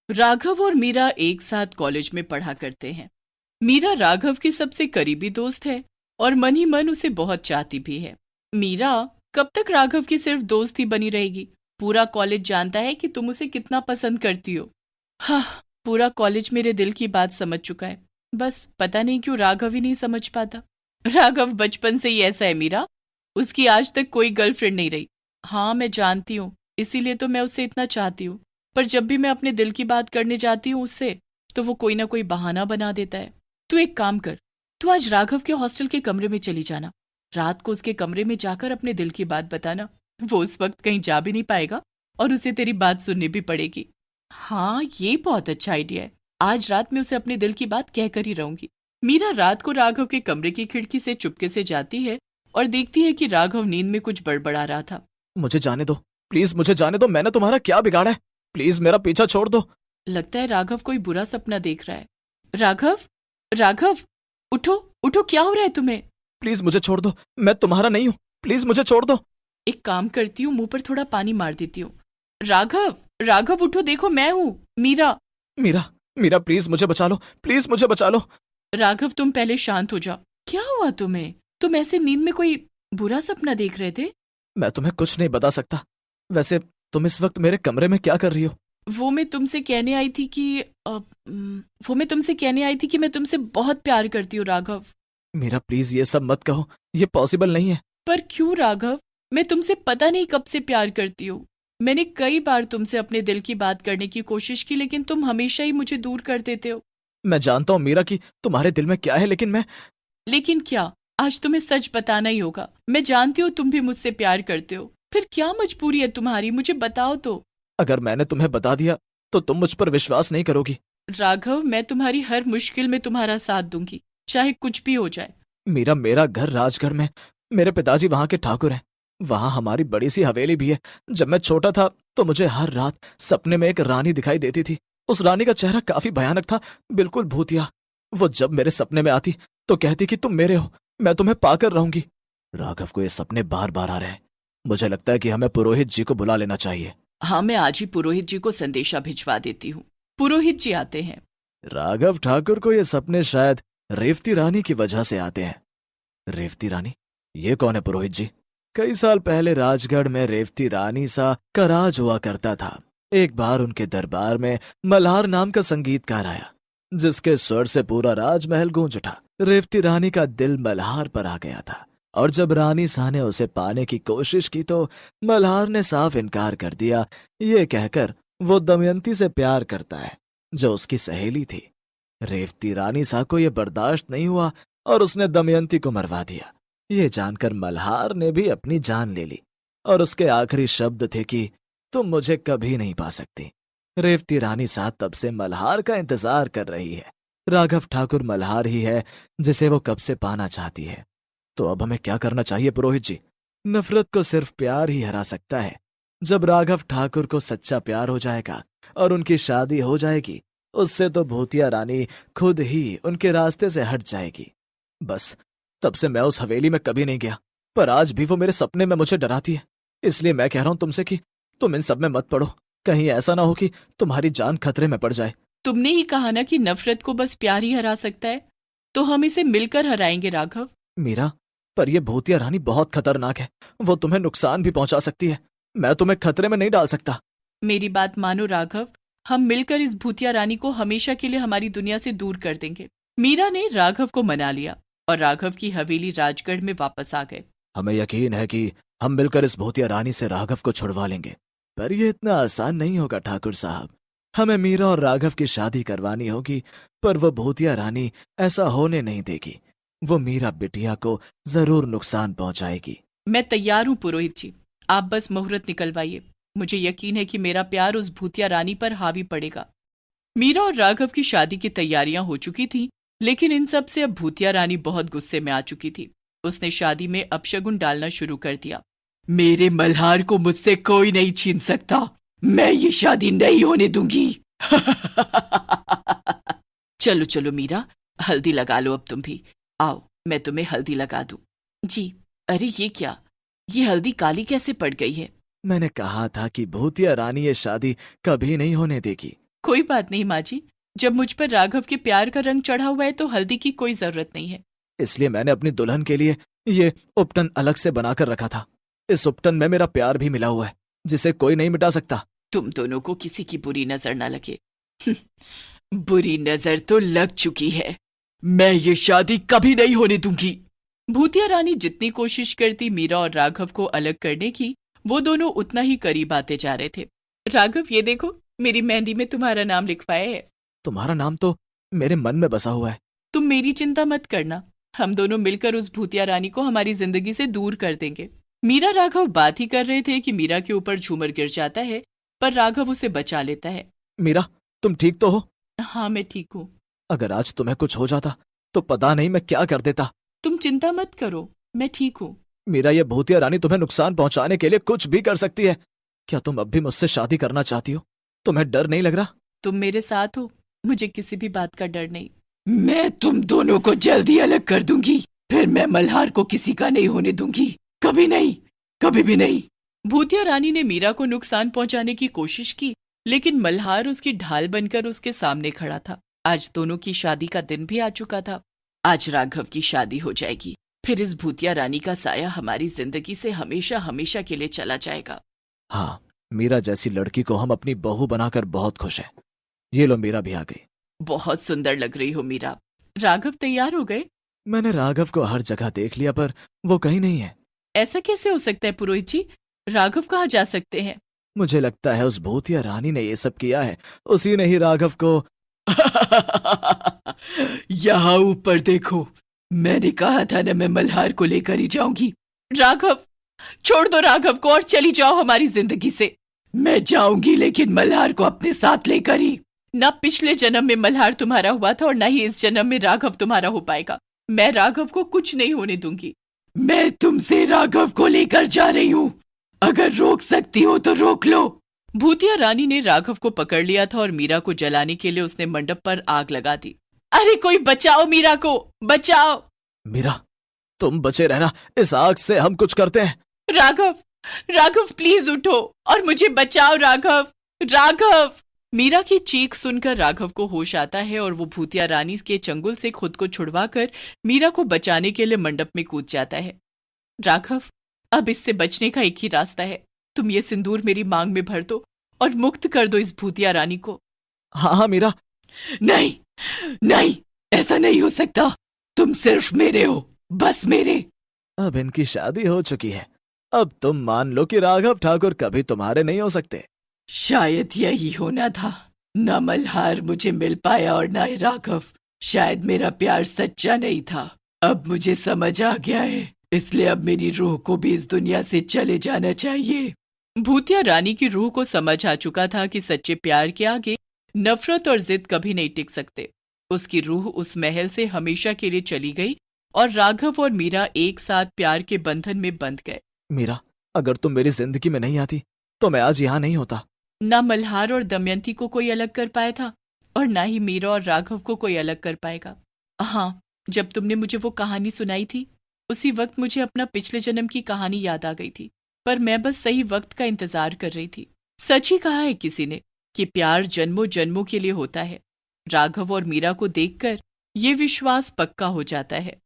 राघव और मीरा एक साथ कॉलेज में पढ़ा करते हैं। मीरा राघव की सबसे करीबी दोस्त है और मन ही मन उसे बहुत चाहती भी है। मीरा, कब तक राघव की सिर्फ दोस्त ही बनी रहेगी? पूरा कॉलेज जानता है कि तुम उसे कितना पसंद करती हो। हाँ, पूरा कॉलेज मेरे दिल की बात समझ चुका है, बस पता नहीं क्यों राघव ही नहीं समझ पाता। राघव बचपन से ही ऐसा है मीरा, उसकी आज तक कोई गर्लफ्रेंड नहीं रही। हाँ, मैं जानती हूँ, इसीलिए तो मैं उसे इतना चाहती हूँ। पर जब भी मैं अपने दिल की बात करने जाती हूँ उससे, तो वो कोई ना कोई बहाना बना देता है। तू एक काम कर, तू आज राघव के हॉस्टल के कमरे में चली जाना। रात को उसके कमरे में जाकर अपने दिल की बात बताना। वो उस वक्त कहीं जा भी नहीं पाएगा और उसे तेरी बात सुननी भी पड़ेगी। हाँ, ये बहुत अच्छा आइडिया है। आज रात में उसे अपने दिल की बात कहकर ही रहूंगी। मीरा रात को राघव के कमरे की खिड़की से चुपके से जाती है और देखती है कि राघव नींद में कुछ बड़बड़ा रहा था। मुझे जाने दो, प्लीज मुझे जाने दो। मैंने तुम्हारा क्या बिगाड़ा है? प्लीज मेरा पीछा छोड़ दो। लगता है राघव कोई बुरा सपना देख रहा है। राघव, राघव, उठो उठो, क्या हो रहा है तुम्हें? प्लीज मुझे छोड़ दो, मैं तुम्हारा नहीं हूँ। प्लीज मुझे छोड़ दो। एक काम करती हूँ, मुंह पर थोड़ा पानी मार देती हूँ। राघव, राघव उठो, देखो मैं हूँ, मीरा। मीरा, मीरा प्लीज मुझे बचा लो, प्लीज मुझे बचा लो। राघव, तुम पहले शांत हो जाओ। क्या हुआ तुम्हें? तुम ऐसे नींद में कोई बुरा सपना देख रहे थे? मैं तुम्हें कुछ नहीं बता सकता। वैसे तुम इस वक्त मेरे कमरे में क्या कर रही हो? वो मैं तुमसे कहने आई थी कि वो मैं तुमसे कहने आई थी कि मैं तुमसे बहुत प्यार करती हूँ राघव। मीरा प्लीज ये सब मत कहो, ये पॉसिबल नहीं है। पर क्यों राघव? मैं तुमसे पता नहीं कब से प्यार करती हूँ। मैंने कई बार तुमसे अपने दिल की बात करने की कोशिश की, लेकिन तुम हमेशा ही मुझे दूर कर देते हो। मैं जानता हूँ मीरा कि तुम्हारे दिल में क्या है, लेकिन मैं लेकिन क्या? आज तुम्हें सच बताना ही होगा। मैं जानती हूँ तुम भी मुझसे प्यार करते हो, फिर क्या मजबूरी है तुम्हारी? मुझे बताओ तो। अगर मैंने तुम्हें बता दिया तो तुम मुझ पर विश्वास नहीं करोगी। राघव, मैं तुम्हारी हर मुश्किल में तुम्हारा साथ दूंगी, चाहे कुछ भी हो जाए। मीरा, मेरा घर राजगढ़ में, मेरे पिताजी वहां के ठाकुर हैं। वहां हमारी बड़ी सी हवेली भी है। जब मैं छोटा था तो मुझे हर रात सपने में एक रानी दिखाई देती थी। उस रानी का चेहरा काफी भयानक था, बिल्कुल भूतिया। वो जब मेरे सपने में आती तो कहती कि तुम मेरे हो, मैं तुम्हें पाकर रहूंगी। राघव को ये सपने बार बार आ रहे हैं। मुझे लगता है कि हमें पुरोहित जी को बुला लेना चाहिए। हाँ, मैं आज ही पुरोहित जी को संदेशा भिजवा देती हूँ। पुरोहित जी आते हैं। राघव ठाकुर को ये सपने शायद रेवती रानी की वजह से आते हैं। रेवती रानी? ये कौन है पुरोहित जी? कई साल पहले राजगढ़ में रेवती रानी सा का राज हुआ करता था। एक बार उनके दरबार में मल्हार नाम का संगीतकार आया, जिसके स्वर से पूरा राजमहल गूंज उठा। रेवती रानी का दिल मल्हार पर आ गया था, और जब रानी सा ने उसे पाने की कोशिश की तो मल्हार ने साफ इनकार कर दिया, ये कहकर वो दमयंती से प्यार करता है, जो उसकी सहेली थी। रेवती रानी सा को यह बर्दाश्त नहीं हुआ और उसने दमयंती को मरवा दिया। ये जानकर मल्हार ने भी अपनी जान ले ली, और उसके आखिरी शब्द थे कि तुम मुझे कभी नहीं पा सकती। रेवती रानी सा तब से मल्हार का इंतजार कर रही है। राघव ठाकुर मल्हार ही है जिसे वो कब से पाना चाहती है। तो अब हमें क्या करना चाहिए पुरोहित जी? नफरत को सिर्फ प्यार ही हरा सकता है। जब राघव ठाकुर को सच्चा प्यार हो जाएगा और उनकी शादी हो जाएगी, उससे तो भूतिया रानी खुद ही उनके रास्ते से हट जाएगी। बस, तब से मैं उस हवेली में कभी नहीं गया, पर आज भी वो मेरे सपने में मुझे डराती है। इसलिए मैं कह रहा हूं तुमसे कि तुम इन सब में मत पड़ो। कहीं ऐसा ना हो कि तुम्हारी जान खतरे में पड़ जाए। तुमने ही कहा ना कि नफरत को बस प्यार ही हरा सकता है, तो हम इसे मिलकर हराएंगे राघव। मीरा, पर यह भूतिया रानी बहुत खतरनाक है। वो तुम्हें नुकसान भी पहुंचा सकती है। मैं तुम्हें खतरे में नहीं डाल सकता। मेरी बात मानो राघव, हम मिलकर इस भूतिया रानी को हमेशा के लिए हमारी दुनिया से दूर कर देंगे। मीरा ने राघव को मना लिया और राघव की हवेली राजगढ़ में वापस आ गए। हमें यकीन है कि हम मिलकर इस भूतिया रानी से राघव को छुड़वा लेंगे, पर यह इतना आसान नहीं होगा ठाकुर साहब। हमें मीरा और राघव की शादी करवानी होगी, पर वो भूतिया रानी ऐसा होने नहीं देगी। वो मीरा बिटिया को जरूर नुकसान पहुंचाएगी। मैं तैयार हूं पुरोहित जी, आप बस मुहूर्त निकलवाइए। मुझे यकीन है कि मेरा प्यार उस भूतिया रानी पर हावी पड़ेगा। मीरा और राघव की शादी की तैयारियां हो चुकी थीं, लेकिन इन सब से अब भूतिया रानी बहुत गुस्से में आ चुकी थी। उसने शादी में अपशगुन डालना शुरू कर दिया। मेरे मल्हार को मुझसे कोई नहीं छीन सकता, मैं ये शादी नहीं होने दूंगी। चलो चलो मीरा, हल्दी लगा लो अब तुम भी। आओ, मैं तुम्हें हल्दी लगा दूं। जी। अरे ये क्या, ये हल्दी काली कैसे पड़ गई है? मैंने कहा था कि भूतिया रानी ये शादी कभी नहीं होने देगी। कोई बात नहीं माँ जी, जब मुझ पर राघव के प्यार का रंग चढ़ा हुआ है तो हल्दी की कोई जरूरत नहीं है। इसलिए मैंने अपनी दुल्हन के लिए ये उपटन अलग से बनाकर रखा था। इस उपटन में मेरा प्यार भी मिला हुआ है, जिसे कोई नहीं मिटा सकता। तुम दोनों को किसी की बुरी नजर ना लगे। बुरी नजर तो लग चुकी है। मैं ये शादी कभी नहीं होने दूंगी। भूतिया रानी जितनी कोशिश करती मीरा और राघव को अलग करने की, वो दोनों उतना ही करीब आते जा रहे थे। राघव, ये देखो, मेरी मेहंदी में तुम्हारा नाम लिखवाया है। तुम्हारा नाम तो मेरे मन में बसा हुआ है। तुम मेरी चिंता मत करना, हम दोनों मिलकर उस भूतिया रानी को हमारी जिंदगी से दूर कर देंगे। मीरा राघव बात ही कर रहे थे कि मीरा के ऊपर झूमर गिर जाता है, पर राघव उसे बचा लेता है। मीरा, तुम ठीक तो हो? हाँ, मैं ठीक हूँ। अगर आज तुम्हें कुछ हो जाता तो पता नहीं मैं क्या कर देता। तुम चिंता मत करो, मैं ठीक हूँ। मीरा, ये भूतिया रानी तुम्हें नुकसान पहुंचाने के लिए कुछ भी कर सकती है। क्या तुम अब भी मुझसे शादी करना चाहती हो? तुम्हें डर नहीं लग रहा? तुम मेरे साथ हो, मुझे किसी भी बात का डर नहीं। मैं तुम दोनों को जल्दी अलग कर दूंगी, फिर मैं मल्हार को किसी का नहीं होने दूंगी। कभी नहीं, कभी भी नहीं। भूतिया रानी ने मीरा को नुकसान पहुंचाने की कोशिश की, लेकिन मल्हार उसकी ढाल बनकर उसके सामने खड़ा था। आज दोनों की शादी का दिन भी आ चुका था। आज राघव की शादी हो जाएगी, फिर इस भूतिया रानी का साया हमारी जिंदगी से हमेशा हमेशा के लिए चला जाएगा। हाँ, मीरा जैसी लड़की को हम अपनी बहू बनाकर बहुत खुश हैं। ये लो, मीरा भी आ गई। बहुत सुंदर लग रही हो मीरा। राघव तैयार हो गए? मैंने राघव को हर जगह देख लिया, पर वो कहीं नहीं है। ऐसा कैसे हो सकता है पुरोहित जी? राघव कहाँ जा सकते हैं? मुझे लगता है उस भूतिया रानी ने ये सब किया है। उसी ने ही राघव को यहाँ ऊपर देखो, मैंने कहा था ना, मैं मल्हार को लेकर ही जाऊंगी। राघव, छोड़ दो राघव को और चली जाओ हमारी जिंदगी से। मैं जाऊंगी, लेकिन मल्हार को अपने साथ लेकर ही। ना पिछले जन्म में मल्हार तुम्हारा हुआ था और ना ही इस जन्म में राघव तुम्हारा हो पाएगा। मैं राघव को कुछ नहीं होने दूंगी। मैं तुमसे राघव को लेकर जा रही हूँ, अगर रोक सकती हो तो रोक लो। भूतिया रानी ने राघव को पकड़ लिया था और मीरा को जलाने के लिए उसने मंडप पर आग लगा दी। अरे कोई बचाओ, मीरा को बचाओ। मीरा, तुम बचे रहना, इस आग से हम कुछ करते हैं। राघव, राघव प्लीज उठो और मुझे बचाओ। राघव, राघव। मीरा की चीख सुनकर राघव को होश आता है और वो भूतिया रानी के चंगुल से खुद को छुड़वाकर मीरा को बचाने के लिए मंडप में कूद जाता है। राघव, अब इससे बचने का एक ही रास्ता है। तुम ये सिंदूर मेरी मांग में भर दो और मुक्त कर दो इस भूतिया रानी को। हाँ हाँ मीरा। नहीं नहीं, ऐसा नहीं हो सकता। तुम सिर्फ मेरे हो, बस मेरे। अब इनकी शादी हो चुकी है, अब तुम मान लो कि राघव ठाकुर कभी तुम्हारे नहीं हो सकते। शायद यही होना था। न मल्हार मुझे मिल पाया और न ही राघव। शायद मेरा प्यार सच्चा नहीं था। अब मुझे समझ आ गया है, इसलिए अब मेरी रूह को भी इस दुनिया से चले जाना चाहिए। भूतिया रानी की रूह को समझ आ चुका था कि सच्चे प्यार के आगे नफरत और जिद कभी नहीं टिक सकते। उसकी रूह उस महल से हमेशा के लिए चली गई और राघव और मीरा एक साथ प्यार के बंधन में बंध गए। मीरा, अगर तुम मेरी जिंदगी में नहीं आती तो मैं आज यहाँ नहीं होता। न मल्हार और दमयंती को कोई अलग कर पाया था और न ही मीरा और राघव को कोई अलग कर पाएगा। हाँ, जब तुमने मुझे वो कहानी सुनाई थी, उसी वक्त मुझे अपना पिछले जन्म की कहानी याद आ गई थी, पर मैं बस सही वक्त का इंतजार कर रही थी। सच ही कहा है किसी ने कि प्यार जन्मों जन्मों के लिए होता है। राघव और मीरा को देखकर ये विश्वास पक्का हो जाता है।